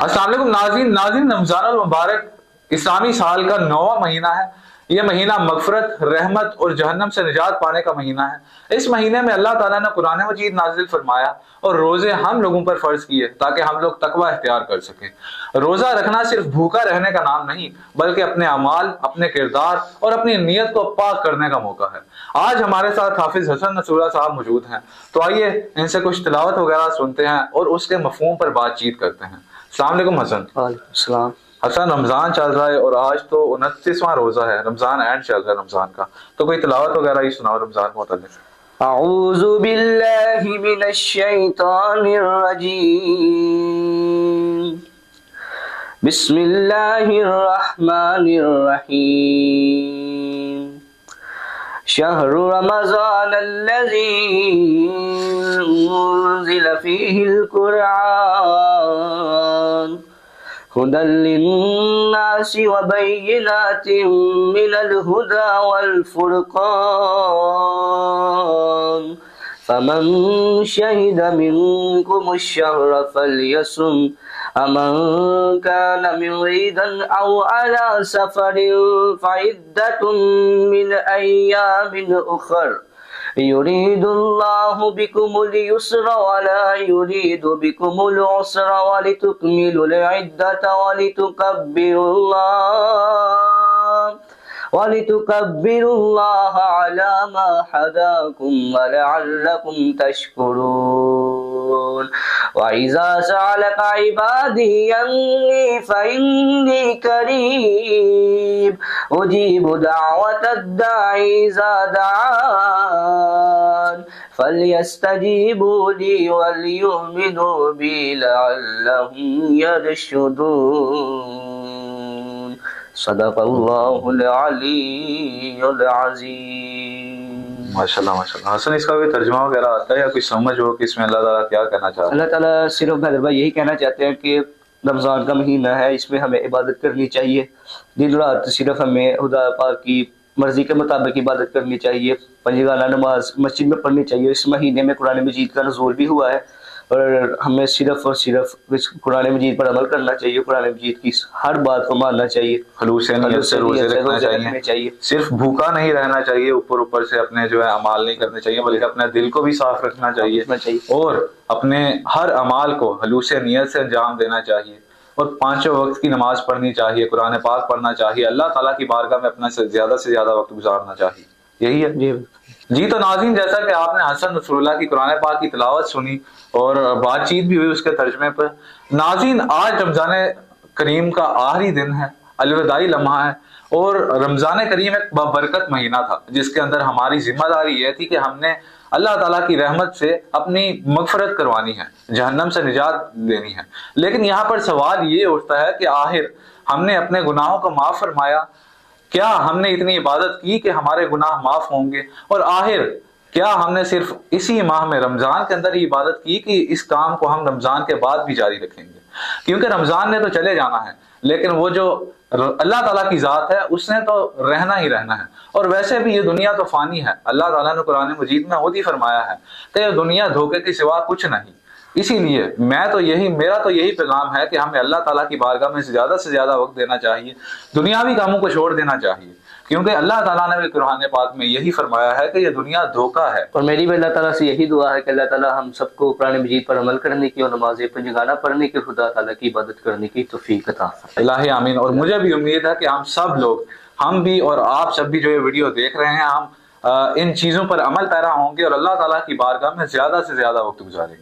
السلام علیکم ناظرین رمضان المبارک اسلامی سال کا 9واں مہینہ ہے۔ یہ مہینہ مغفرت، رحمت اور جہنم سے نجات پانے کا مہینہ ہے۔ اس مہینے میں اللہ تعالیٰ نے قرآن مجید نازل فرمایا اور روزے ہم لوگوں پر فرض کیے تاکہ ہم لوگ تقوی اختیار کر سکیں۔ روزہ رکھنا صرف بھوکا رہنے کا نام نہیں بلکہ اپنے اعمال، اپنے کردار اور اپنی نیت کو پاک کرنے کا موقع ہے۔ آج ہمارے ساتھ حافظ حسن نصراللہ صاحب موجود ہیں، تو آئیے ان سے کچھ تلاوت وغیرہ سنتے ہیں اور اس کے مفہوم پر بات چیت کرتے ہیں۔ السلام علیکم حسن۔ وعلیکم السلام۔ حسن، رمضان چل رہا ہے اور آج تو 29واں روزہ ہے، رمضان اینڈ چل رہا ہے رمضان کا، تو کوئی تلاوت وغیرہ ہی سناؤ رمضان کے متعلق۔ اعوذ باللہ من الشیطان الرجیم، بسم اللہ الرحمن الرحیم، شہر رمضان الذی انزل فیہ القرآن هدى للناس وبينات من الهدى والفرقان فمن شهد منكم الشهر فليصم ومن كان مريضا أو على سفر فعدة من أيام أخر يريد الله بكم اليسر ولا يريد بكم العسر ولتكملوا العدة ولتكبروا الله على ما هداكم ولعلكم تشكرون وإذا سألك عبادي عني فإني قريب أجيب دعوة الداعي إذا دعان فليستجيبوا لي وليؤمنوا بي لعلهم يرشدون۔ صدق اللہ العلی العظیم۔ ماشاءاللہ ماشاءاللہ۔ حسن، اس کا کوئی ترجمہ وغیرہ آتا ہے یا کوئی سمجھ ہو کہ اس میں اللہ تعالیٰ کیا کہنا چاہتا ہے؟ اللہ تعالیٰ صرف بھائی یہی کہنا چاہتے ہیں کہ رمضان کا مہینہ ہے، اس میں ہمیں عبادت کرنی چاہیے، دن رات صرف ہمیں خدا پاک کی مرضی کے مطابق عبادت کرنی چاہیے، پنجگانہ نماز مسجد میں پڑھنی چاہیے۔ اس مہینے میں قرآن مجید کا نزول بھی ہوا ہے اور ہمیں صرف اور صرف قرآن مجید پر عمل کرنا چاہیے، قرآن مجید کی ہر بات کو ماننا چاہیے، خلوص نیت سے روزے رکھنا چاہیے، صرف بھوکا نہیں رہنا چاہیے، اوپر سے اپنے جو ہے اعمال نہیں کرنے چاہیے بلکہ اپنے دل کو بھی صاف رکھنا چاہیے اور اپنے ہر اعمال کو خلوص نیت سے انجام دینا چاہیے اور 5 وقت کی نماز پڑھنی چاہیے، قرآن پاک پڑھنا چاہیے، اللہ تعالیٰ کی بارگاہ میں اپنا زیادہ سے زیادہ وقت گزارنا چاہیے۔ یہی ہے جی۔ تو ناظرین، جیسا کہ آپ نے حسن نصراللہ کی قرآن پاک کی تلاوت سنی اور بات چیت بھی ہوئی اس کے ترجمے پر، ناظرین آج رمضان کریم کا آخری دن ہے، الوداعی لمحہ ہے اور رمضان کریم ایک بابرکت مہینہ تھا جس کے اندر ہماری ذمہ داری یہ تھی کہ ہم نے اللہ تعالیٰ کی رحمت سے اپنی مغفرت کروانی ہے، جہنم سے نجات دینی ہے۔ لیکن یہاں پر سوال یہ اٹھتا ہے کہ آخر ہم نے اپنے گناہوں کو معاف فرمایا؟ کیا ہم نے اتنی عبادت کی کہ ہمارے گناہ معاف ہوں گے؟ اور آخر کیا ہم نے صرف اسی ماہ میں رمضان کے اندر ہی عبادت کی کہ اس کام کو ہم رمضان کے بعد بھی جاری رکھیں گے؟ کیونکہ رمضان نے تو چلے جانا ہے لیکن وہ جو اللہ تعالیٰ کی ذات ہے اس نے تو رہنا ہی رہنا ہے، اور ویسے بھی یہ دنیا تو فانی ہے۔ اللہ تعالیٰ نے قرآن مجید میں خود ہی فرمایا ہے کہ یہ دنیا دھوکے کے سوا کچھ نہیں۔ اسی لیے میرا تو یہی پیغام ہے کہ ہمیں اللہ تعالیٰ کی بارگاہ میں زیادہ سے زیادہ وقت دینا چاہیے، دنیاوی کاموں کو چھوڑ دینا چاہیے، کیونکہ اللہ تعالیٰ نے بھی قرآن پاک میں یہی فرمایا ہے کہ یہ دنیا دھوکہ ہے۔ اور میری بھی اللہ تعالیٰ سے یہی دعا ہے کہ اللہ تعالیٰ ہم سب کو قرآن مجید پر عمل کرنے کی اور نماز پنجگانہ پڑھنے کی، خدا تعالیٰ کی عبادت کرنے کی توفیق عطا فرمائے۔ الہی آمین۔ اور مجھے بھی امید ہے کہ ہم سب لوگ، ہم بھی اور آپ سب بھی جو یہ ویڈیو دیکھ رہے ہیں، ہم ان چیزوں پر عمل پیرا ہوں گے اور اللہ تعالیٰ کی بارگاہ میں زیادہ سے زیادہ وقت گزاریں گے۔